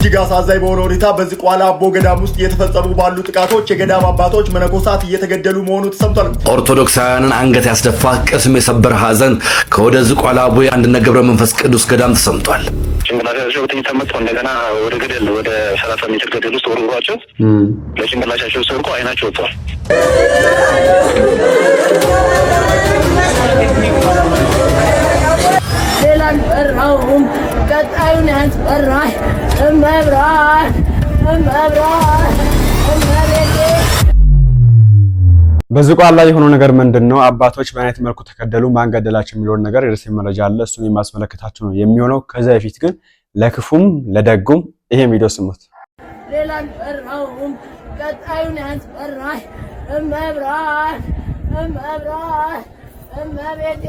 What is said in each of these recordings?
ጅጋሳ አዛይ በሆነ ሁኔታ በዚህ ቋላ አቦ ገዳም ውስጥ እየተፈጸሙ ባሉ ጥቃቶች የገዳም አባቶች መነኮሳት እየተገደሉ መሆኑ ተሰምቷል። ኦርቶዶክሳውያንን አንገት ያስደፋ ቅስም የሰበር ሐዘን ከወደዚህ ቋላ አቦ አንድነት ገብረ መንፈስ ቅዱስ ገዳም ተሰምቷል። ጭንቅላታቸው ተመቶ እንደገና ወደ ገደል ወደ 30 ሜትር ገደል ውስጥ ወርውሯቸው ለጭንቅላታቸው ሰርቆ አይናቸው ወጥቷል። ሌላን በራውም ቀጣዩን ያስፈራል። እመብራን በዚህ ቋላ ላይ የሆነው ነገር ምንድነው? አባቶች በአይነት መልኩ ተከደሉ፣ ማን ገደላቸው የሚለውን ነገር የርዕስ መረጃ አለ። እሱን የማስመለከታችሁ ነው የሚሆነው። ከዛ በፊት ግን ለክፉም ለደጉም ይሄ ቪዲዮ ስሙት። ሌላን በራውም ቀጣዩን ያስፈራል። እመብራን እመቤቴ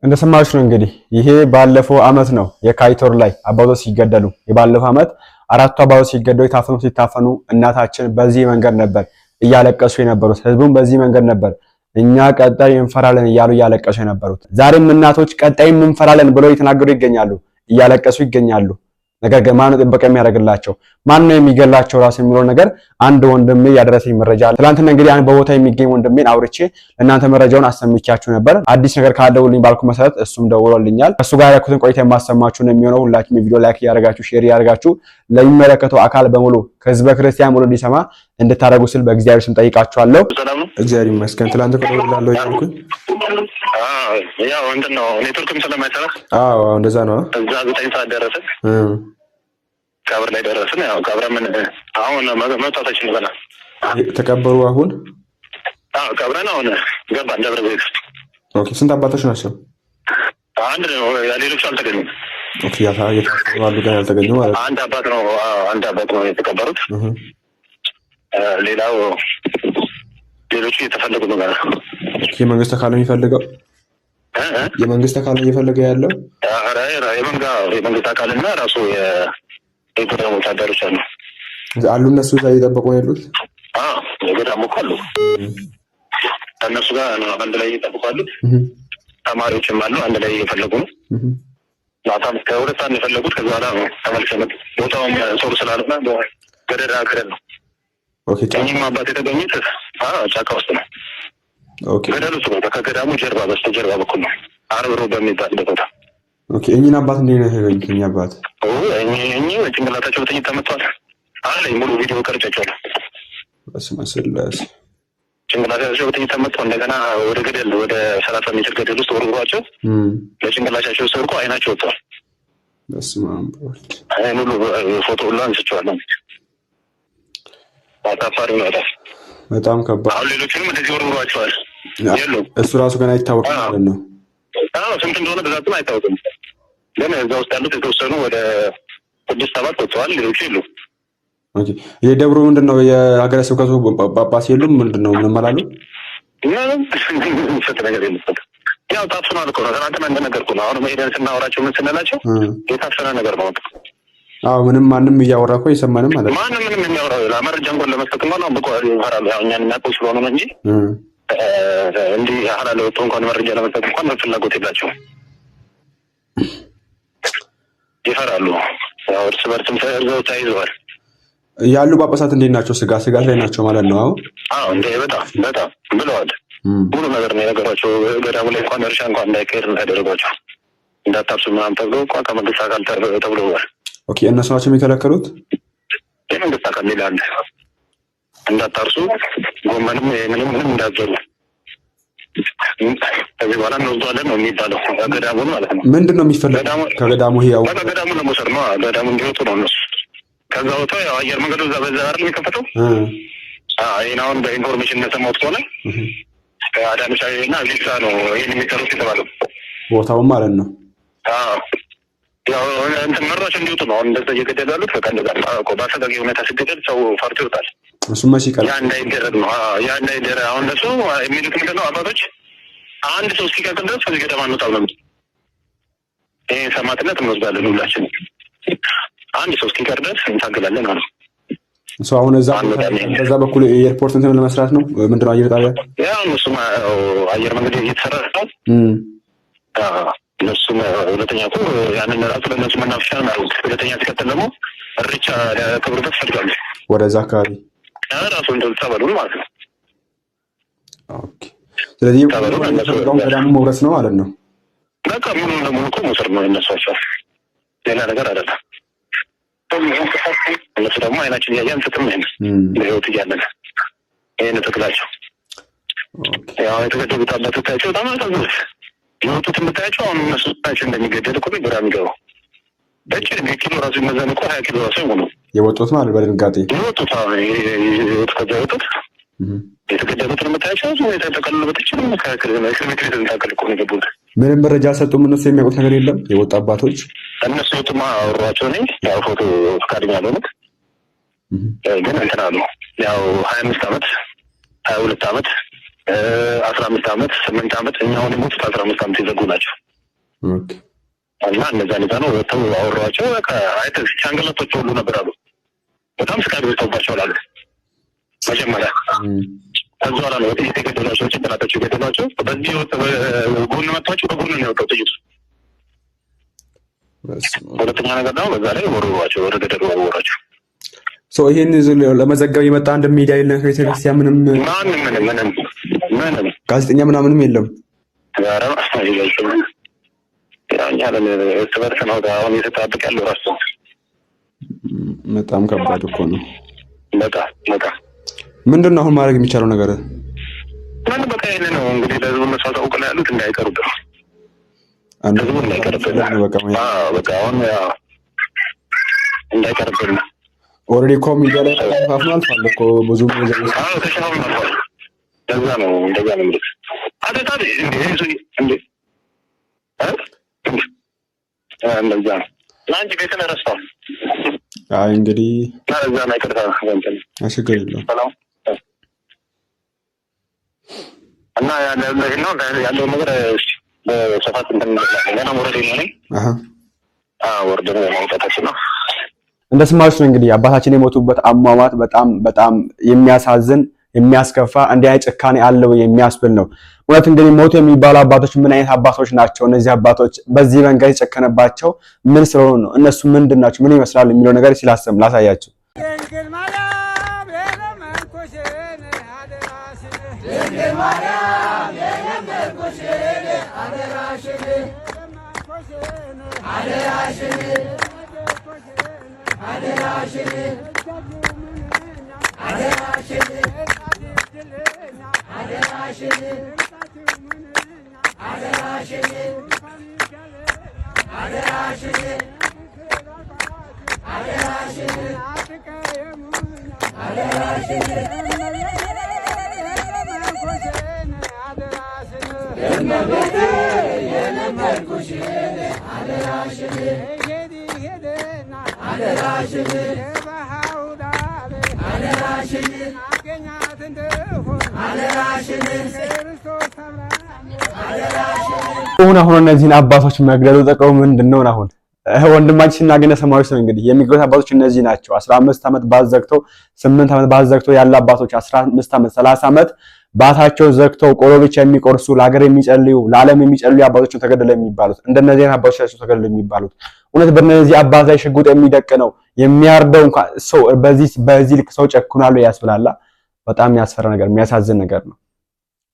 እንደሰማችሁ ነው እንግዲህ ይሄ ባለፈው አመት ነው የካቲት ወር ላይ አባቶች ሲገደሉ የባለፈው አመት አራቱ አባቶች ሲገደሉ ሲታፈኑ እናታችን በዚህ መንገድ ነበር እያለቀሱ የነበሩት። ህዝቡም በዚህ መንገድ ነበር እኛ ቀጣይ እንፈራለን እያሉ እያለቀሱ የነበሩት። ዛሬም እናቶች ቀጣይ እንፈራለን ብለው እየተናገሩ ይገኛሉ፣ እያለቀሱ ይገኛሉ። ነገር ግን ማን ነው ጥበቃ የሚያደርግላቸው? ማን ነው የሚገላቸው ራሱ የሚለው ነገር አንድ ወንድሜ ያደረሰኝ መረጃ አለ። ትላንትና እንግዲህ አንድ በቦታ የሚገኝ ወንድሜን አውርቼ ለእናንተ መረጃውን አሰምቻችሁ ነበር። አዲስ ነገር ካደውልኝ ባልኩ መሰረት እሱም ደውሎልኛል። እሱ ጋር ያልኩትን ቆይታ የማሰማችሁ ነው የሚሆነው። ሁላችሁም ቪዲዮ ላይክ ያደርጋችሁ ሼር ያደርጋችሁ ለሚመለከተው አካል በሙሉ ከህዝበ ክርስቲያን ሙሉ እንዲሰማ እንድታደርጉ ስል በእግዚአብሔር ስም ጠይቃችኋለሁ። እግዚአብሔር ይመስገን። ትላንት ቆይላለሁ ያልኩኝ ያው እንትን ነው ኔትወርክም ስለማይሰራ እንደዛ ነው። እዛ 9 ሰዓት ደረሰ ቀብር ላይ ደረስን። ያው ቀብር ምን አሁን መጣታችን ይበላል ተቀበሩ። አሁን ቀብረን አሁን ገባን ደብረ ዘይት። ኦኬ ስንት አባቶች ናቸው? አንድ ነው፣ ሌሎች አልተገኙም። ኦኬ ያሉ ጋር ያልተገኙ ማለት ነው። አንድ አባት ነው የተቀበሩት። ሌላው ሌሎቹ እየተፈለጉ ነው ማለት ነው። የመንግስት አካል የሚፈልገው የመንግስት አካል እየፈለገ ያለው የመንግስት አካልና ራሱ የገዳሙ ወታደሮች አሉ። እነሱ እዛ እየጠበቁ ነው ያሉት። የገዳሙ አሉ፣ ከእነሱ ጋር አንድ ላይ እየጠበቁ አሉ። ተማሪዎችም አሉ፣ አንድ ላይ እየፈለጉ ነው። ማታም ከሁለት ሰዓት የፈለጉት ከዛ በኋላ ተመልሰው መጡ። ቦታውም ሶር ስላልሆነ ገደዳ ገደል ነው። እኚህም አባት የተገኙት ጫካ ውስጥ ነው። ገደሉ ውስጥ ነው። ከገዳሙ ጀርባ በስተጀርባ በኩል ነው፣ አርብሮ በሚባል ቦታ። እኚህን አባት እንዴት ነው የተገኙት? እኚህ አባት እኚህ ጭንቅላታቸው በጥይት ተመቷል አለኝ። ሙሉ ቪዲዮ ቀርጫቸዋለሁ። በስመ ስላሴ ጭንቅላታቸው በጥይት ተመቷል። እንደገና ወደ ገደል ወደ 30 ሜትር ገደል ውስጥ ወርውሯቸው ለጭንቅላታቸው ሰርቆ አይናቸው ወጥቷል። በስመ አብ ወልድ ሙሉ ፎቶ ሁሉ አንስቼዋለሁ። አጣፋሪ ነው በጣም ከባድ። አሁን ሌሎችንም እንደዚህ ወርውሯቸዋል። እሱ ራሱ ገና አይታወቅም ማለት ነው። ስንት እንደሆነ ብዛቱም አይታወቅም። ግን እዛ ውስጥ ያሉት የተወሰኑ ወደ 6-7 ወጥተዋል። ሌሎቹ የሉም። የደብሩ ምንድነው የሀገረ ስብከቱ ጳጳስ የሉም? ምንድነው ምንም አላሉ? ሰጥ ነገር የለም። ያው ታፍኗል እኮ ነው። ትናንትና እንደነገርኩህ ነው። አሁን ሄደን ስናወራቸው ምን ስንላቸው የታፈነ ነገር ነው። ምንም ማንም እያወራ እኮ የሰማንም ማለት ነው። ማንም ምንም የሚያወራው መረጃ እንኳን ለመስጠት እንኳን ነው ብቆ ይፈራሉ። ያው እኛን የሚያውቁ ስለሆነ ነው እንጂ እንዲህ ሀላል ወጥቶ እንኳን መረጃ ለመስጠት እንኳን ፍላጎት የላቸውም። ይፈራሉ። ያው እርስ በርስም ተያይዘው ተያይዘዋል ያሉ ጳጳሳት። እንዴት ናቸው? ስጋት ላይ ናቸው ማለት ነው። እንደ በጣም ብለዋል። ሙሉ ነገር ነው የነገሯቸው። ገዳሙ ላይ እንኳን እርሻ እንኳን እንዳይካሄድ ያደረጓቸው፣ እንዳታርሱ ምናምን ተብሎ እንኳን ከመንግስት አካል ተብለዋል። እነሱ ናቸው የሚከለከሉት። የመንግስት አካል ሌላ አለ። እንዳታርሱ ጎመንም ምንም እንዳዘሩ ከዚህ በኋላ እንወስዷለን ነው የሚባለው። ገዳሙን ማለት ነው። ምንድን ነው የሚፈለገው ከገዳሙ? ገዳሙ ለመውሰድ ነው። ገዳሙ እንዲወጡ ነው እነሱ። ከዛ ወጥቶ ያው አየር መንገዱ እዛ በዛ አይደል የሚከፈተው። ይህን አሁን በኢንፎርሜሽን እንደሰማሁት ከሆነ አዳነች አቤቤና ሊሳ ነው ይህን የሚሰሩት የተባለው ቦታውን ማለት ነው። ያው እንትን መራሽ እንዲወጡ ነው። እንደዛ እየገደሉ ያሉት በቃ እንደዛ በአሰቃቂ ሁኔታ ሲገደል ሰው ፈርቶ ይወጣል። እሱማ ሲቀር ያ እንዳይደረግ ነው። ያ እንዳይደረግ አሁን እነሱ የሚሉት ምንድን ነው አባቶች አንድ ሰው እስኪቀጥል ድረስ ከዚህ ገዳም አንወጣም ነው። ይሄ ሰማዕትነት እንወስዳለን ሁላችን። አንድ ሰው እስኪቀር ድረስ እንታገላለን ማለት ነው። አሁን በዛ በኩል ኤርፖርት እንትን ለመስራት ነው ምንድነው አየር ጣቢያ ያው እሱም አየር መንገድ እየተሰራ ነው። እነሱም ሁለተኛ እኮ ያንን ራሱ ለእነሱ መናፈሻ ነው። ሁለተኛ ሲቀጥል ደግሞ እርቻ ለክብርበት ፈልጋሉ ወደዛ አካባቢ ራሱ እንደው ተበሉን ማለት ነው። ኦኬ ስለዚህ ገዳሙ መውረስ ነው ማለት ነው። በቃ ሙሉ ለሙሉ እኮ መውሰድ ነው የነሷቸው ሌላ ነገር አይደለም። እነሱ ደግሞ አይናችን እያያን ፍጥም ይሄን በህይወት እያለን ይሄን ትክላቸው ያው የተገደሉት አባቶቻቸው በጣም አሳዝኑት የወጡት የምታያቸው አሁን እነሱ ናቸው እንደሚገደል እኮ ግራ የሚገባው በጭር ኪሎ ራሱ ይመዘን እኮ 20 ኪሎ ራሱ ይሆኑ የወጡት ማለት በድንጋጤ የወጡት ከዛ የወጡት የተገደሉትን የምታያቸው የተጠቀልሉ በትችል መካከል ክርሜትር ተንታቀል እኮ ነው የገቡት። ምንም መረጃ ሰጡም እነሱ የሚያውቁት ነገር የለም። የወጡ አባቶች እነሱ ወጡማ አወሯቸው ነኝ ያው ፎቶ ፍቃደኛ አልሆኑት ግን እንትን አሉ ያው 25 ዓመት 22 ዓመት 15 ዓመት 8 ዓመት እኛውን የሞቱት 15 ዓመት የዘጉ ናቸው። እና እነዛ ነው ወጥተው አወሯቸው። በቃ አይተህ ቻንገለቶች ሁሉ ነበር አሉ። በጣም ስቃይ ደርሶባቸዋል አሉ መጀመሪያ። ከዛ በኋላ ነው የተገደሏቸው ጭንቅላታቸው የገደሏቸው። በዚህ ጎን መጥቷቸው በጎን ነው የወጣው ጥይቱ። ሁለተኛ ነገር ደግሞ በዛ ላይ ወረሯቸው፣ ወደ ገደሉ ወረሯቸው። ይሄን ለመዘገብ የመጣ አንድ ሚዲያ የለም። ቤተክርስቲያን ምንም ጋዜጠኛ ምናምንም የለም። በጣም ከባድ እኮ ነው። ምንድን ነው አሁን ማድረግ የሚቻለው ነገር? በቃ ይሄን ነው እንግዲህ ለህዝቡ መስዋዕት አውቀው ያሉት እንዳይቀሩብን ህዝቡ እንዳይቀርብን በቃ አሁን እንዳይቀርብን ኦልሬዲ እኮ ሚዲያ ላይ ተፋፍኗል አልፏል እኮ ብዙ ተሻፍኗል። እንደዛ ነው ማለት አደታሪ እንደዛ ነው። ለአንቺ ቤትን ረስተዋል። አይ እንግዲህ እዛ ነው ይቅርታ ችግር የለውም እና ያለው ነገር በሰፋት ገና ወረደ ነው ወርደ ማውጣታችን ነው። እንደሰማችሁ ነው እንግዲህ አባታችን የሞቱበት አሟሟት በጣም የሚያሳዝን የሚያስከፋ እንዲህ አይነት ጭካኔ አለው የሚያስብል ነው። እውነት እንግዲህ ሞቱ የሚባሉ አባቶች ምን አይነት አባቶች ናቸው? እነዚህ አባቶች በዚህ መንገድ የጨከነባቸው ምን ስለሆኑ ነው? እነሱ ምንድን ናቸው? ምን ይመስላል የሚለው ነገር ሲላሰም ላሳያችሁ። አሁን እነዚህን አባቶች መግደሉ ጥቅሙ ምንድነው? አሁን ወንድማችን ሲናገር ሰማዮች ነው እንግዲህ የሚገኙት አባቶች እነዚህ ናቸው። 15 ዓመት ባዘግተው 8 ዓመት ባዘግተው ያለ አባቶች 15 ዓመት 30 ዓመት ባታቸው ዘግተው ቆሎ ብቻ የሚቆርሱ ለሀገር የሚጸልዩ ለዓለም የሚጸልዩ አባቶች ተገደለ የሚባሉት እንደነዚህ አባቶች ተገደለ የሚባሉት እውነት በእነዚህ አባት ላይ ሽጉጥ የሚደቅነው የሚያርደው እንኳን ሰው በዚህ ልክ ሰው ጨክኗል ያስብላላ። በጣም የሚያስፈራ ነገር የሚያሳዝን ነገር ነው።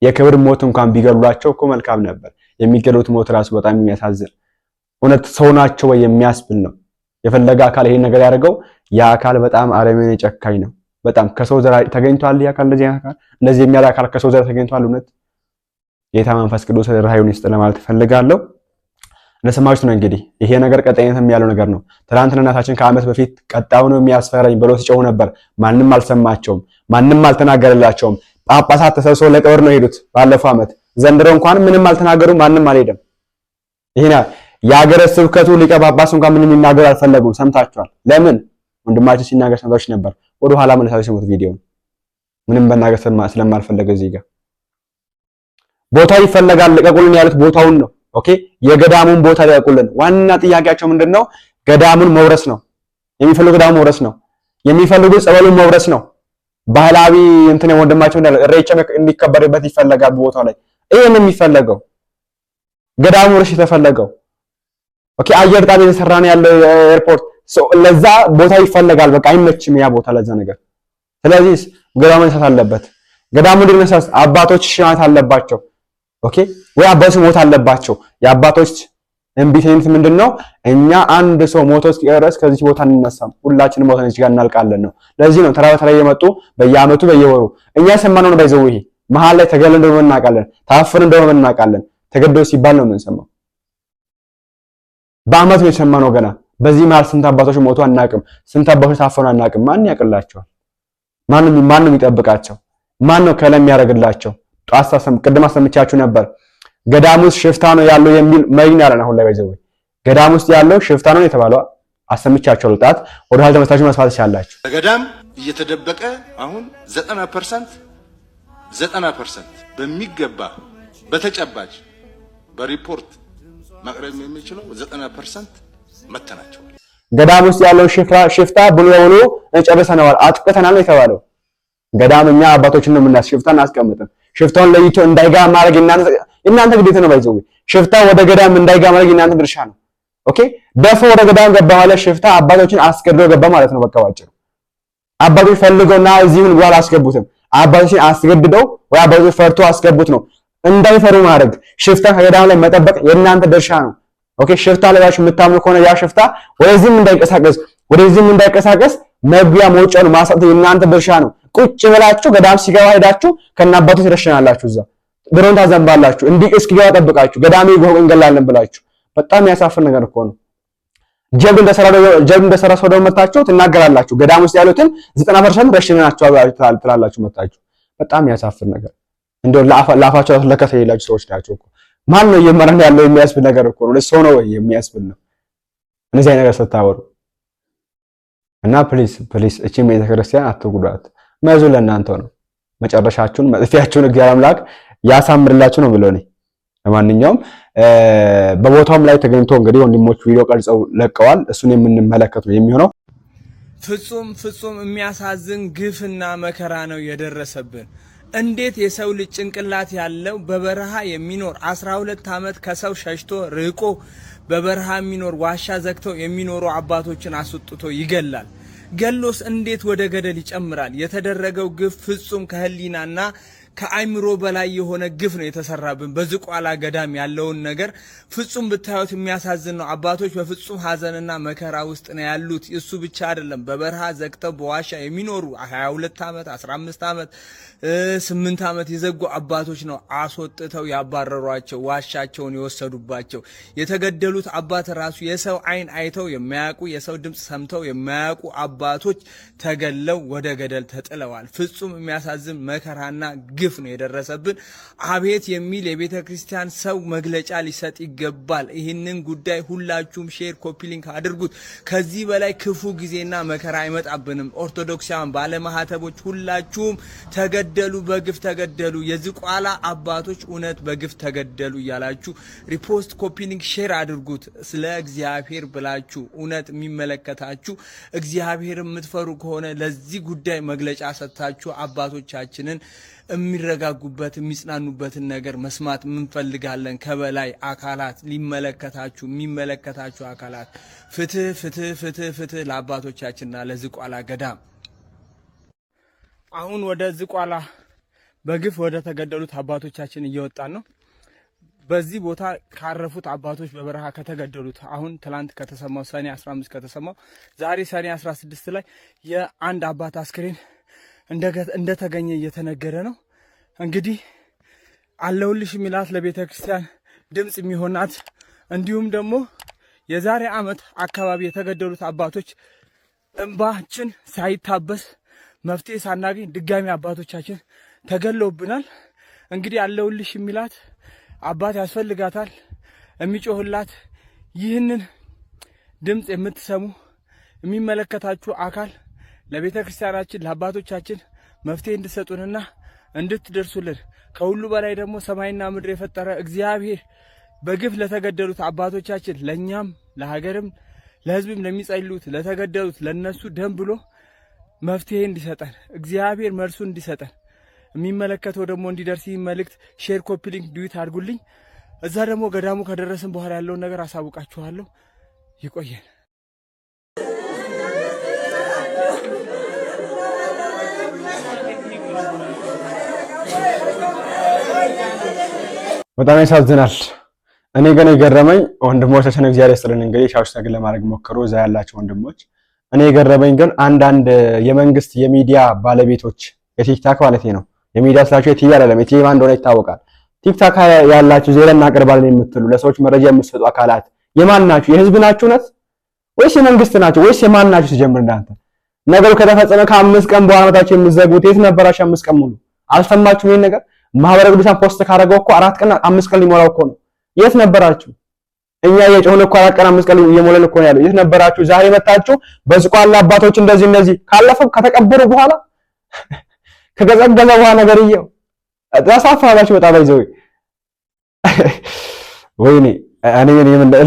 የክብር ሞት እንኳን ቢገሉላቸው እኮ መልካም ነበር። የሚገሉት ሞት ራሱ በጣም የሚያሳዝን እውነት ሰው ናቸው ወይ የሚያስብል ነው። የፈለገ አካል ይሄን ነገር ያደርገው ያ አካል በጣም አረመኔ ጨካኝ ነው። በጣም ከሰው ዘር ተገኝቷል። ያ አካል እንደዚህ የሚያደርግ አካል ከሰው ዘር ተገኝቷል። እውነት ጌታ መንፈስ ቅዱስ ራእዩን ይስጥ ለማለት ፈልጋለሁ። ለሰማችሁ ነው እንግዲህ ይሄ ነገር ቀጣይነትም ያለው ነገር ነው። ትናንትና እናታችን ከዓመት በፊት ቀጣዩ ነው የሚያስፈራኝ ብለው ሲጮሁ ነበር። ማንም አልሰማቸውም፣ ማንም አልተናገረላቸውም። ጳጳሳት ተሰብስበው ለቀብር ነው ሄዱት ባለፈው ዓመት። ዘንድሮ እንኳን ምንም አልተናገሩም፣ ማንም አልሄደም። ይሄና የሀገረ ስብከቱ ሊቀ ጳጳስ እንኳን ምንም ይናገር አልፈለጉም። ሰምታችኋል። ለምን? ወንድማችን ሲናገር ሰምታችሁ ነበር። ወደ ኋላ መለሳችሁ ስሙት ቪዲዮውን። ምንም በናገር ስለማልፈለገ እዚህ ጋር ቦታ ይፈለጋል ልቀቁልን ያሉት ቦታውን ነው። ኦኬ የገዳሙን ቦታ ልቀቁልን። ዋና ጥያቄያቸው ምንድነው? ገዳሙን መውረስ ነው የሚፈልጉ። ገዳሙን መውረስ ነው የሚፈልጉ። ጸበሉን መውረስ ነው። ባህላዊ እንትን ወንድማቸው እንዳለ እሬቻ እንዲከበርበት ይፈለጋል ቦታው ላይ። ይሄን የሚፈለገው ገዳሙ ወርሽ የተፈለገው። ኦኬ አየር ጣቢያ የተሰራ ነው ያለው ኤርፖርት። ለዛ ቦታ ይፈለጋል። በቃ አይመችም ያ ቦታ ለዛ ነገር። ስለዚህ ገዳሙ መነሳት አለበት። ገዳሙ እንዲነሳስ አባቶች ሽማት አለባቸው። ኦኬ ወይ አባቶች ሞት አለባቸው። የአባቶች እምቢተኝነት ምንድነው? እኛ አንድ ሰው ሞቶ እስኪቀረስ ከዚህ ቦታ እንነሳም፣ ሁላችንም ሞተን እዚህ ጋር እናልቃለን ነው። ለዚህ ነው ተራ በተራ እየመጡ በየአመቱ በየወሩ እኛ ሰማነው ነው ባይዘው። ይሄ መሀል ላይ ተገለን እንደሆነ እናውቃለን፣ ታፍረን እንደሆነ እናውቃለን። ተገደው ሲባል ነው የምንሰማው። በአመት ነው የሰማነው ገና። በዚህ መሀል ስንት አባቶች ሞቶ አናውቅም፣ ስንት አባቶች ታፈኑ አናውቅም። ማን ያውቅላቸዋል? ማንም ይጠብቃቸው? ማን ነው ከለም ያደርግላቸው? ቅድም አሰምቻችሁ ነበር። ገዳም ውስጥ ሽፍታ ነው ያለው የሚል መይን ያለን አሁን ላይ ባይዘው። ገዳም ውስጥ ያለው ሽፍታ ነው የተባለው አሰምቻችሁ ልጣት ወደ ኋላ ተመሳሳይ መስፋት ይችላልላችሁ። ገዳም እየተደበቀ አሁን 90% በሚገባ በተጨባጭ በሪፖርት ማቅረብ የሚችለው 90% መተናቸው። ገዳም ውስጥ ያለው ሽፍታ ብሎ ጨርሰናል አጥቅተናል የተባለው ገዳምኛ አባቶችን ነው የምናስ ሽፍታን አስቀምጠን ሽፍታውን ለይቶ እንዳይጋ ማድረግ እናንተ ግዴታ ነው ባይዘው። ሽፍታ ወደ ገዳም እንዳይጋ ማድረግ እናንተ ድርሻ ነው። ኦኬ ደፎ ወደ ገዳም ገባ ማለት ሽፍታ አባቶችን አስገድዶ ገባ ማለት ነው። በቃ ባጭሩ አባቶች ፈልገውና እዚሁን ጋር አስገቡትም። አባቶችን አስገድደው ወይ አባቶች ፈርቶ አስገቡት ነው። እንዳይፈሩ ማድረግ ሽፍታ ከገዳም ላይ መጠበቅ የእናንተ ድርሻ ነው። ኦኬ ሽፍታ ለባሽ የምታምኑ ከሆነ ያ ሽፍታ ወደዚህም እንዳይንቀሳቀስ መግቢያ መውጫውን ማሳጠት የእናንተ ድርሻ ነው። ቁጭ ብላችሁ ገዳም ሲገባ ሄዳችሁ ከናባቱ ትረሽናላችሁ። እዛ ድሮን ታዘንባላችሁ። እንዲህ እስኪገባ ጠብቃችሁ ገዳም ይጎህ እንገላለን ብላችሁ በጣም ያሳፍር ነገር እኮ ነው። ጀብድ እንደሰራ ሰው ደግሞ መጣችሁ ትናገራላችሁ። ገዳም ውስጥ ያሉትን 90% ረሽናችሁ ትላላችሁ መጣችሁ። በጣም ያሳፍር ነገር። እንደው ላፋቸው ለከተ ይላችሁ ሰዎች ናቸው እኮ። ማን ነው እየመረን ያለው የሚያስብል ነገር እኮ ነው። ለሰው ነው ወይ የሚያስብል ነው እነዚህ አይነት ነገር ስታወሩ። እና ፕሊስ እቺ ቤተክርስቲያን አትጉዳት። መዙ ለእናንተ ነው። መጨረሻችሁን መጥፊያችሁን እግዚአብሔር አምላክ ያሳምርላችሁ ነው ብለው ነው። ለማንኛውም በቦታውም ላይ ተገኝቶ እንግዲህ ወንድሞች ቪዲዮ ቀርጸው ለቀዋል። እሱን የምንመለከት ነው የሚሆነው። ፍጹም የሚያሳዝን ግፍና መከራ ነው የደረሰብን። እንዴት የሰው ልጅ ጭንቅላት ያለው በበረሃ የሚኖር 12 ዓመት ከሰው ሸሽቶ ርቆ በበረሃ የሚኖር ዋሻ ዘግተው የሚኖሩ አባቶችን አስወጥቶ ይገላል? ገሎስ እንዴት ወደ ገደል ይጨምራል? የተደረገው ግፍ ፍጹም ከህሊናና ከአይምሮ በላይ የሆነ ግፍ ነው የተሰራብን። በዝቋላ ገዳም ያለውን ነገር ፍጹም ብታዩት የሚያሳዝን ነው። አባቶች በፍጹም ሀዘንና መከራ ውስጥ ነው ያሉት። እሱ ብቻ አይደለም፣ በበረሃ ዘግተው በዋሻ የሚኖሩ 22 ዓመት 15 ዓመት 8 ዓመት የዘጉ አባቶች ነው አስወጥተው ያባረሯቸው፣ ዋሻቸውን የወሰዱባቸው። የተገደሉት አባት ራሱ የሰው አይን አይተው የማያውቁ የሰው ድምጽ ሰምተው የማያውቁ አባቶች ተገለው ወደ ገደል ተጥለዋል። ፍጹም የሚያሳዝን መከራና ግፍ ነው የደረሰብን። አቤት የሚል የቤተ ክርስቲያን ሰው መግለጫ ሊሰጥ ይገባል። ይህንን ጉዳይ ሁላችሁም ሼር ኮፒ ሊንክ አድርጉት። ከዚህ በላይ ክፉ ጊዜና መከራ አይመጣብንም። ኦርቶዶክሳውያን ባለማህተቦች ሁላችሁም ተገደሉ፣ በግፍ ተገደሉ፣ የዝቋላ አባቶች እውነት በግፍ ተገደሉ እያላችሁ ሪፖስት ኮፒ ሊንክ ሼር አድርጉት። ስለ እግዚአብሔር ብላችሁ እውነት የሚመለከታችሁ እግዚአብሔር የምትፈሩ ከሆነ ለዚህ ጉዳይ መግለጫ ሰጥታችሁ አባቶቻችንን የሚረጋጉበት የሚጽናኑበትን ነገር መስማት እንፈልጋለን። ከበላይ አካላት የሚመለከታችሁ አካላት ፍትህ ለአባቶቻችንና ለዝቋላ ገዳም። አሁን ወደ ዝቋላ በግፍ ወደ ተገደሉት አባቶቻችን እየወጣን ነው። በዚህ ቦታ ካረፉት አባቶች በበረሃ ከተገደሉት አሁን ትላንት ከተሰማው ሰኔ 15 ከተሰማው ዛሬ ሰኔ 16 ላይ የአንድ አባት አስክሬን እንደተገኘ እየተነገረ ነው። እንግዲህ አለውልሽ ሚላት ለቤተ ክርስቲያን ድምጽ የሚሆናት እንዲሁም ደግሞ የዛሬ ዓመት አካባቢ የተገደሉት አባቶች እንባችን ሳይታበስ መፍትሄ ሳናገኝ ድጋሚ አባቶቻችን ተገለውብናል። እንግዲህ አለውልሽ ሚላት አባት ያስፈልጋታል፣ የሚጮህላት። ይህንን ድምጽ የምትሰሙ የሚመለከታችሁ አካል ለቤተ ክርስቲያናችን ለአባቶቻችን መፍትሄ እንድሰጡንና እንድትደርሱልን ከሁሉ በላይ ደግሞ ሰማይና ምድር የፈጠረ እግዚአብሔር በግፍ ለተገደሉት አባቶቻችን ለኛም ለሀገርም ለህዝብም ለሚጸልዩት ለተገደሉት ለነሱ ደም ብሎ መፍትሄ እንዲሰጠን እግዚአብሔር መልሱ እንዲሰጠን የሚመለከተው ደግሞ እንዲደርስ መልእክት ሼር ኮፒ ሊንክ ዱት አድርጉልኝ። እዛ ደግሞ ገዳሙ ከደረስን በኋላ ያለውን ነገር አሳውቃችኋለሁ። ይቆየን። በጣም ያሳዝናል። እኔ ግን የገረመኝ ወንድሞቻችን እግዚአብሔር ይስጥልን እንግዲህ ሻውሽ ነገር ለማድረግ ሞከሩ እዛ ያላችሁ ወንድሞች። እኔ የገረመኝ ግን አንዳንድ የመንግስት የሚዲያ ባለቤቶች የቲክታክ ማለት ነው የሚዲያ ስላችሁ የቲቪ አይደለም የቲቪ ማን እንደሆነ ይታወቃል። ቲክታክ ያላችሁ ዜናና አቀርባለን የምትሉ ለሰዎች መረጃ የምትሰጡ አካላት የማን ናችሁ? የህዝብ ናችሁ ነት ወይስ የመንግስት ናችሁ ወይስ የማን ናችሁ? ሲጀምር እናንተ ነገሩ ከተፈጸመ ከ5 ቀን በኋላ መታችሁ የምትዘጉት የት ነበራችሁ? 5 ቀን ሙሉ አልሰማችሁም? ይሄን ነገር ማህበረ ቅዱሳን ፖስት ካደረገው እኮ 4 ቀን 5 ቀን ሊሞላው እኮ ነው። የት ነበራችሁ? እኛ የጮህን እኮ 4 ቀን 5 ቀን እየሞላን እኮ ነው ያለው። የት ነበራችሁ? ዛሬ መጣችሁ በዝቋላ አባቶች እንደዚህ ከተቀበሩ በኋላ ከገዘገዘ በኋላ ነገርየው ተሳፋባችሁ በጣም ባይዘው ወይኔ እኔ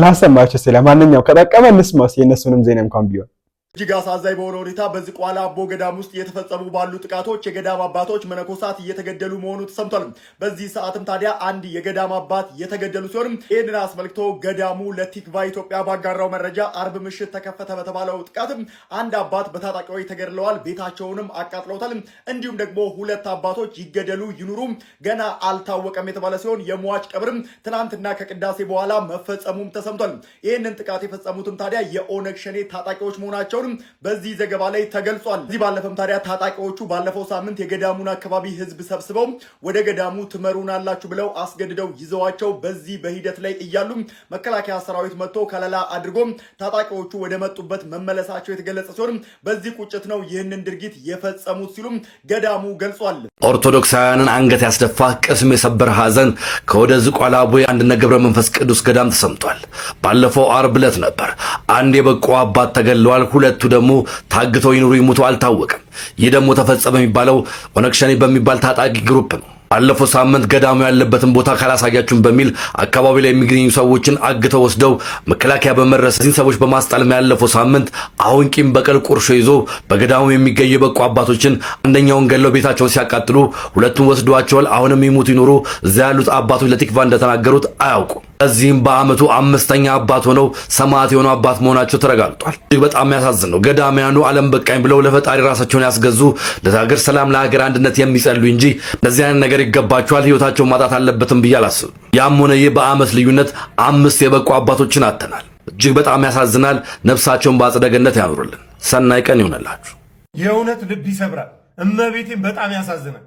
ላሰማችሁ ስለ ማንኛው ከጠቀመ እንስማስ የነሱንም ዜና እንኳን ቢሆን እጅግ አሳዛኝ በሆነ ሁኔታ በዝቋላ አቦ ገዳም ውስጥ እየተፈጸሙ ባሉ ጥቃቶች የገዳም አባቶች መነኮሳት እየተገደሉ መሆኑ ተሰምቷል። በዚህ ሰዓትም ታዲያ አንድ የገዳም አባት የተገደሉ ሲሆን ይህንን አስመልክቶ ገዳሙ ለቲክቫ ኢትዮጵያ ባጋራው መረጃ አርብ ምሽት ተከፈተ በተባለው ጥቃትም አንድ አባት በታጣቂዎች ተገድለዋል፣ ቤታቸውንም አቃጥለውታል። እንዲሁም ደግሞ 2 አባቶች ይገደሉ ይኑሩ ገና አልታወቀም የተባለ ሲሆን የሟች ቀብርም ትናንትና ከቅዳሴ በኋላ መፈጸሙም ተሰምቷል። ይህንን ጥቃት የፈጸሙትም ታዲያ የኦነግ ሸኔ ታጣቂዎች መሆናቸው በዚህ ዘገባ ላይ ተገልጿል። እዚህ ባለፈም ታዲያ ታጣቂዎቹ ባለፈው ሳምንት የገዳሙን አካባቢ ህዝብ ሰብስበው ወደ ገዳሙ ትመሩናላችሁ ብለው አስገድደው ይዘዋቸው በዚህ በሂደት ላይ እያሉ መከላከያ ሰራዊት መጥቶ ከለላ አድርጎ ታጣቂዎቹ ወደ መጡበት መመለሳቸው የተገለጸ ሲሆን በዚህ ቁጭት ነው ይህንን ድርጊት የፈጸሙት ሲሉም ገዳሙ ገልጿል። ኦርቶዶክሳውያንን አንገት ያስደፋ ቅስም የሰበር ሐዘን ከወደ ዝቋላ አቦ አንድነት ገብረ መንፈስ ቅዱስ ገዳም ተሰምቷል። ባለፈው አርብ ዕለት ነበር አንድ የበቁ አባት ተገድለዋል። ሁለቱ ደግሞ ታግተው ይኑሩ ይሙቱ አልታወቀም። ይህ ደግሞ ተፈጸመ የሚባለው ኦነግ ሸኔ በሚባል ታጣቂ ግሩፕ ነው። ባለፈው ሳምንት ገዳሙ ያለበትን ቦታ ካላሳያችሁም በሚል አካባቢ ላይ የሚገኙ ሰዎችን አግተው ወስደው መከላከያ በመድረስ እዚህን ሰዎች በማስጣልም ያለፈው ሳምንት አሁን ቂም በቀል ቁርሾ ይዞ በገዳሙ የሚገኙ የበቁ አባቶችን አንደኛውን ገለው ቤታቸውን ሲያቃጥሉ ሁለቱን ወስደዋቸዋል። አሁንም ይሙቱ ይኑሩ እዛ ያሉት አባቶች ለቲክቫ እንደተናገሩት አያውቁም። እዚህም በአመቱ 5ኛ አባት ሆነው ሰማዕት የሆኑ አባት መሆናቸው ተረጋግጧል። እጅግ በጣም የሚያሳዝን ነው። ገዳሚያኑ ዓለም በቃኝ ብለው ለፈጣሪ ራሳቸውን ያስገዙ ለሀገር ሰላም ለሀገር አንድነት የሚጸልዩ እንጂ እንደዚህ አይነት ነገር ይገባቸዋል ህይወታቸውን ማጣት አለበትም ብዬ አላስብም። ያም ሆነ ይህ በአመት ልዩነት 5 የበቁ አባቶችን አጥተናል። እጅግ በጣም ያሳዝናል። ነፍሳቸውን በአጸደ ገነት ያኑርልን። ሰናይ ቀን ይሆንላችሁ። የእውነት ልብ ይሰብራል። እመቤቴን በጣም ያሳዝናል።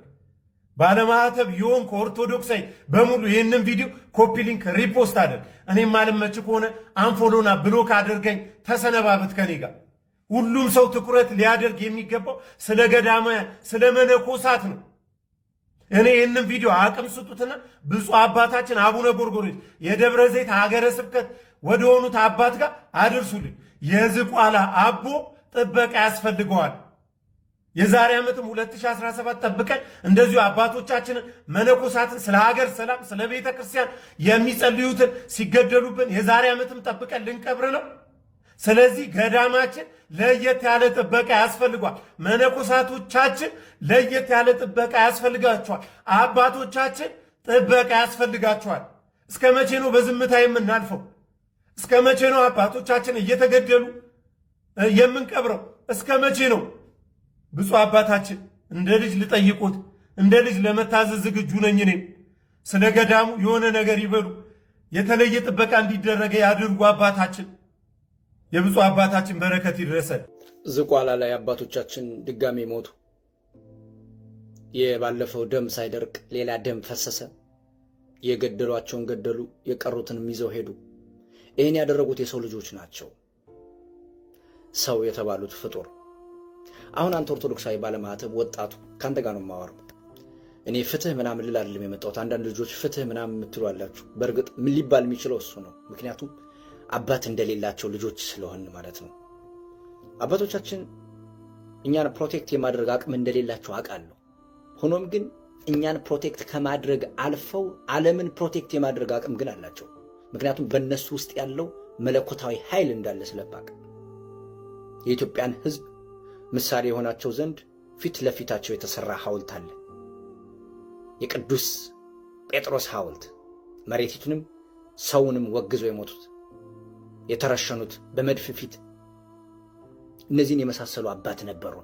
ባለማህተብ ይሆን ከኦርቶዶክሳይ በሙሉ ይህንን ቪዲዮ ኮፒ ሊንክ ሪፖስት አድርግ። እኔም ማልመች ከሆነ አንፎሎና ብሎክ አድርገኝ፣ ተሰነባበት ከኔ ጋር። ሁሉም ሰው ትኩረት ሊያደርግ የሚገባው ስለ ገዳማውያን ስለ መነኮሳት ነው። እኔ ይህንን ቪዲዮ አቅም ስጡትና ብፁዕ አባታችን አቡነ ጎርጎርዮስ የደብረ ዘይት ሀገረ ስብከት ወደ ሆኑት አባት ጋር አድርሱልኝ። የዝቋላ አቦ ጥበቃ ያስፈልገዋል። የዛሬ ዓመትም 2017 ጠብቀን እንደዚሁ አባቶቻችንን መነኮሳትን ስለ ሀገር ሰላም ስለ ቤተ ክርስቲያን የሚጸልዩትን ሲገደሉብን የዛሬ ዓመትም ጠብቀን ልንቀብር ነው። ስለዚህ ገዳማችን ለየት ያለ ጥበቃ ያስፈልጓል። መነኮሳቶቻችን ለየት ያለ ጥበቃ ያስፈልጋቸዋል። አባቶቻችን ጥበቃ ያስፈልጋቸዋል። እስከ መቼ ነው በዝምታ የምናልፈው? እስከ መቼ ነው አባቶቻችን እየተገደሉ የምንቀብረው? እስከ መቼ ነው? ብፁዕ አባታችን እንደ ልጅ ልጠይቁት፣ እንደ ልጅ ለመታዘዝ ዝግጁ ነኝ። እኔም ስለ ገዳሙ የሆነ ነገር ይበሉ፣ የተለየ ጥበቃ እንዲደረገ ያድርጉ። አባታችን የብፁዕ አባታችን በረከት ይድረሰን። ዝቋላ ላይ አባቶቻችን ድጋሜ ሞቱ። የባለፈው ደም ሳይደርቅ ሌላ ደም ፈሰሰ። የገደሏቸውን ገደሉ፣ የቀሩትንም ይዘው ሄዱ። ይህን ያደረጉት የሰው ልጆች ናቸው፣ ሰው የተባሉት ፍጡር። አሁን አንተ ኦርቶዶክሳዊ ባለማህተብ ወጣቱ ካንተ ጋር ነው የማወራው። እኔ ፍትህ ምናምን ልል አይደለም የመጣሁት። አንዳንድ ልጆች ፍትህ ምናምን የምትሉ አላችሁ። በእርግጥ ምን ሊባል የሚችለው እሱ ነው። ምክንያቱም አባት እንደሌላቸው ልጆች ስለሆን ማለት ነው። አባቶቻችን እኛን ፕሮቴክት የማድረግ አቅም እንደሌላቸው አውቃለሁ። ሆኖም ግን እኛን ፕሮቴክት ከማድረግ አልፈው ዓለምን ፕሮቴክት የማድረግ አቅም ግን አላቸው። ምክንያቱም በእነሱ ውስጥ ያለው መለኮታዊ ኃይል እንዳለ ስለባቅ የኢትዮጵያን ሕዝብ ምሳሌ የሆናቸው ዘንድ ፊት ለፊታቸው የተሰራ ሐውልት አለ። የቅዱስ ጴጥሮስ ሐውልት መሬቲቱንም ሰውንም ወግዘው የሞቱት የተረሸኑት በመድፍ ፊት እነዚህን የመሳሰሉ አባት ነበሩ።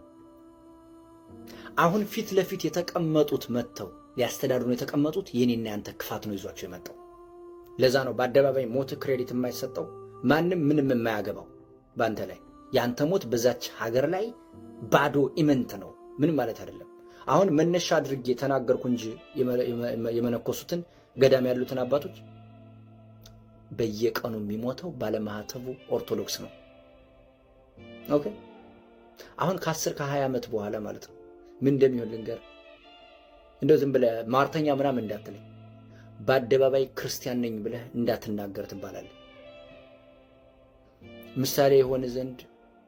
አሁን ፊት ለፊት የተቀመጡት መተው ሊያስተዳድሩ የተቀመጡት የኔና ያንተ ክፋት ነው ይዟቸው የመጣው። ለዛ ነው በአደባባይ ሞት ክሬዲት የማይሰጠው፣ ማንም ምንም የማያገባው ባንተ ላይ። ያንተ ሞት በዛች ሀገር ላይ ባዶ ኢመንት ነው፣ ምን ማለት አይደለም። አሁን መነሻ አድርጌ ተናገርኩ እንጂ የመነኮሱትን ገዳም ያሉትን አባቶች በየቀኑ የሚሞተው ባለማህተቡ ኦርቶዶክስ ነው። ኦኬ አሁን ከ10 ከ20 ዓመት በኋላ ማለት ነው ምን እንደሚሆን ልንገር። እንደው ዝም ብለህ ማርተኛ ምናምን እንዳትለኝ፣ በአደባባይ ክርስቲያን ነኝ ብለህ እንዳትናገር ትባላለህ። ምሳሌ የሆነ ዘንድ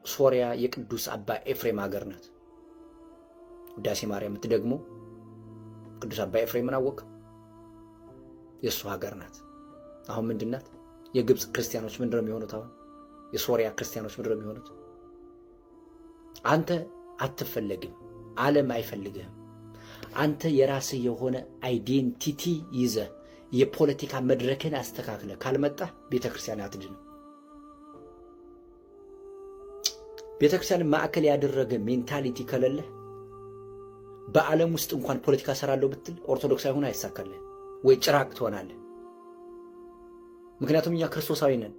ሶሪያ የቅዱስ አባ ኤፍሬም ሀገር ናት። ውዳሴ ማርያም የምትደግሞ ቅዱስ አባ ኤፍሬምን አወቅ? የእሱ ሀገር ናት። አሁን ምንድናት? የግብፅ ክርስቲያኖች ምንድነው የሚሆኑት? አሁን የሶሪያ ክርስቲያኖች ምንድነው የሚሆኑት? አንተ አትፈለግም፣ ዓለም አይፈልግህም። አንተ የራስህ የሆነ አይዴንቲቲ ይዘህ የፖለቲካ መድረክን አስተካክለ ካልመጣህ ቤተክርስቲያን አትድንም። ቤተክርስቲያን ማዕከል ያደረገ ሜንታሊቲ ከሌለህ በዓለም ውስጥ እንኳን ፖለቲካ ሰራለሁ ብትል ኦርቶዶክሳዊ ሆነ አይሳካልህ ወይ ጭራቅ ትሆናለህ። ምክንያቱም እኛ ክርስቶሳዊ ነን፣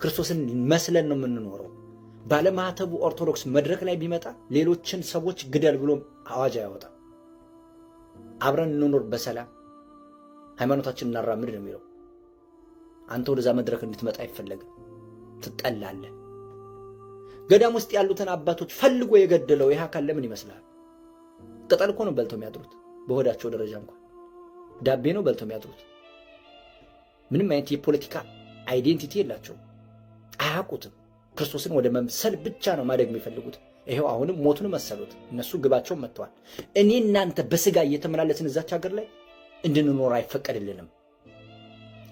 ክርስቶስን መስለን ነው የምንኖረው። ባለማህተቡ ኦርቶዶክስ መድረክ ላይ ቢመጣ ሌሎችን ሰዎች ግደል ብሎ አዋጅ ያወጣ። አብረን እንኖር በሰላም ሃይማኖታችንን እናራምድ ነው የሚለው። አንተ ወደዛ መድረክ እንድትመጣ አይፈለግም፣ ትጠላለህ። ገዳም ውስጥ ያሉትን አባቶች ፈልጎ የገደለው ይህ አካል ለምን ይመስላል? ቅጠል እኮ ነው በልተው የሚያድሩት። በሆዳቸው ደረጃ እንኳን ዳቤ ነው በልተው የሚያድሩት። ምንም አይነት የፖለቲካ አይዴንቲቲ የላቸውም፣ አያውቁትም። ክርስቶስን ወደ መምሰል ብቻ ነው ማደግ የሚፈልጉት። ይሄው አሁንም ሞቱን መሰሉት። እነሱ ግባቸውን መጥተዋል። እኔ እናንተ በስጋ እየተመላለስን እዛች ሀገር ላይ እንድንኖር አይፈቀድልንም።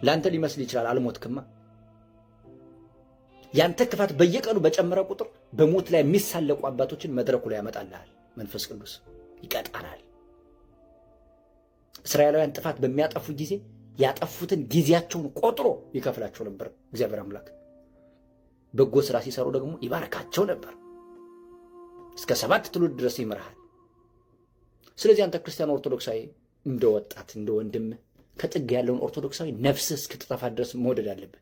ለአንተ ሊመስል ይችላል፣ አልሞትክማ። ያንተ ክፋት በየቀኑ በጨመረ ቁጥር በሞት ላይ የሚሳለቁ አባቶችን መድረኩ ላይ ያመጣልሃል። መንፈስ ቅዱስ ይቀጣናል። እስራኤላውያን ጥፋት በሚያጠፉ ጊዜ ያጠፉትን ጊዜያቸውን ቆጥሮ ይከፍላቸው ነበር እግዚአብሔር አምላክ። በጎ ስራ ሲሰሩ ደግሞ ይባርካቸው ነበር። እስከ 7 ትውልድ ድረስ ይመራሃል። ስለዚህ አንተ ክርስቲያን ኦርቶዶክሳዊ እንደ ወጣት እንደ ወንድም ከጥግ ያለውን ኦርቶዶክሳዊ ነፍስህ እስክትጠፋ ድረስ መውደድ አለብህ።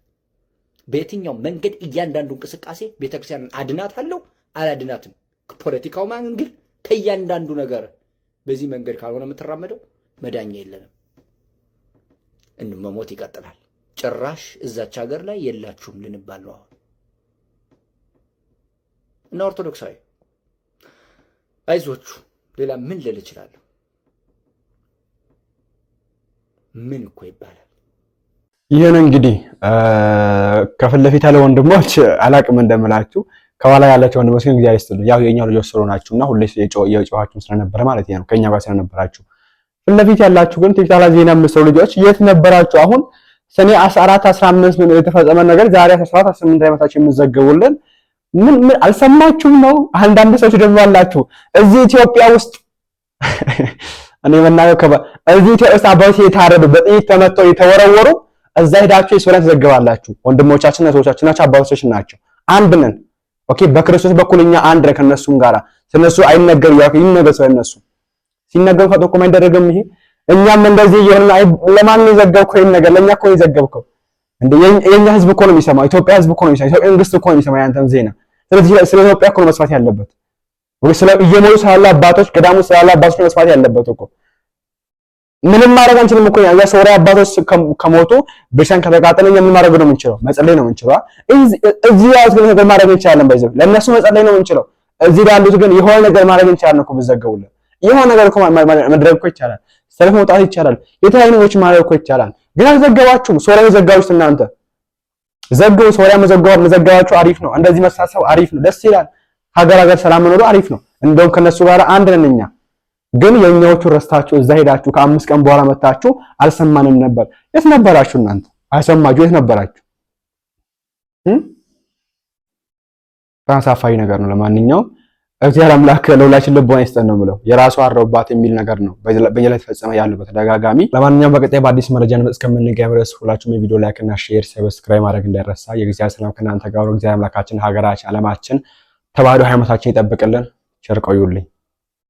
በየትኛው መንገድ እያንዳንዱ እንቅስቃሴ ቤተክርስቲያንን አድናታለሁ አላድናትም፣ ፖለቲካው ማንግል ከእያንዳንዱ ነገር በዚህ መንገድ ካልሆነ የምትራመደው መዳኛ የለንም። መሞት ይቀጥላል። ጭራሽ እዛች ሀገር ላይ የላችሁም ልንባል ነው አሁን። እና ኦርቶዶክሳዊ አይዞቹ፣ ሌላ ምን ልል እችላለሁ? ምን እኮ ይባላል። ይሄን እንግዲህ ከፊት ለፊት ያለ ወንድሞች አላቅም እንደምላችሁ፣ ከኋላ ያላችሁ ወንድሞች ግን እግዚአብሔር ይስጥልኝ። ያው የኛው ልጆች ስለሆናችሁና ሁሌ የጨዋችሁም ስለነበረ ማለት ነው ከኛ ጋር ስለነበራችሁ። ፊት ለፊት ያላችሁ ግን ቲክታክ ላይ ዜና የምትሰሩ ልጆች የት ነበራችሁ? አሁን ሰኔ 14 15 ምን የተፈጸመ ነገር ዛሬ 14 18 ላይ መታችሁ የምትዘገቡልን ምን አልሰማችሁም ነው? አንዳንድ ሰዎች ደግሞ አላችሁ እዚህ ኢትዮጵያ ውስጥ እኔ መናገር እዚህ ኢትዮጵያ ውስጥ አባቶች የታረዱ በጥይት ተመተው የተወረወሩ እዛ ሄዳችሁ የሶላት ዘገባላችሁ። ወንድሞቻችን እህቶቻችን ናቸው፣ አባቶቻችን ናቸው። አንድ ነን። ኦኬ፣ በክርስቶስ በኩል እኛ አንድ ነን ከነሱም ጋራ። ስለነሱ አይነገር ያው ይነገር ስለነሱ ሲነገር ፈጥቆም አይደረግም። ይሄ እኛም እንደዚህ ይሆንና ለማን ነው የዘገብከው? ይሄን ነገር ለኛ እኮ ነው የዘገብከው። እንደ የኛ ህዝብ እኮ ነው የሚሰማው፣ ኢትዮጵያ ህዝብ እኮ ነው የሚሰማው፣ ኢትዮጵያ መንግስት እኮ ነው የሚሰማው ያንተን ዜና። ስለዚህ ስለ ኢትዮጵያ እኮ ነው መስማት ያለበት። ወይ ስለ እየሞቱ ስላሉ አባቶች ገዳሙ ስላሉ አባቶች ነው መስማት ያለበት እኮ። ምንም ማድረግ አንችልም እኮ ያ ሶሪያ አባቶች ከሞቱ ቤተክርስቲያን ከተቃጠለ ምን ማድረግ ነው የምንችለው? መጸለይ ነው የምንችለው። እዚህ ያሉት ግን ነገር ማድረግ እንችላለን። ባይዘው ለነሱ መጸለይ ነው የምንችለው። እዚህ ያሉት ግን የሆነ ነገር ማድረግ እንችላለን እኮ ብዘገቡልን። የሆነ ነገር እኮ መድረግ እኮ ይቻላል። ሰልፍ መውጣት ይቻላል። የተለያዩ ነገሮች ማድረግ እኮ ይቻላል። ግን አልዘገባችሁም። ሶሪያ የዘጋችሁት እናንተ ዘገቡ። ሶሪያ መዘገባችሁ አሪፍ ነው። እንደዚህ መሳሰብ አሪፍ ነው፣ ደስ ይላል። ሀገር ሰላም መኖሩ አሪፍ ነው። እንደውም ከነሱ ጋር አንድ ነን እኛ። ግን የኛዎቹ ረስታችሁ እዛ ሄዳችሁ ከ5 ቀን በኋላ መጣችሁ አልሰማንም ነበር። የት ነበራችሁ እናንተ? አይሰማችሁ የት ነበራችሁ? አሳፋሪ ነገር ነው። ለማንኛውም እግዚአብሔር አምላክ ለሁላችን ልቦና ይስጠን ነው የምለው። የራሱ አረውባት የሚል ነገር ነው በእኛ ላይ ተፈጸመ ያለው በተደጋጋሚ። ለማንኛውም በቀጣይ በአዲስ መረጃ እስከምንገናኝ ድረስ ሁላችሁም የቪዲዮ ላይክ እና ሼር ሰብስክራይብ ማድረግ እንዳይረሳ። የእግዚአብሔር ሰላም ከእናንተ ጋር ነው። እግዚአብሔር አምላካችን ሀገራችን፣ ዓለማችን ተባዶ ሃይማኖታችን ይጠብቅልን። ቸር ቆዩልኝ።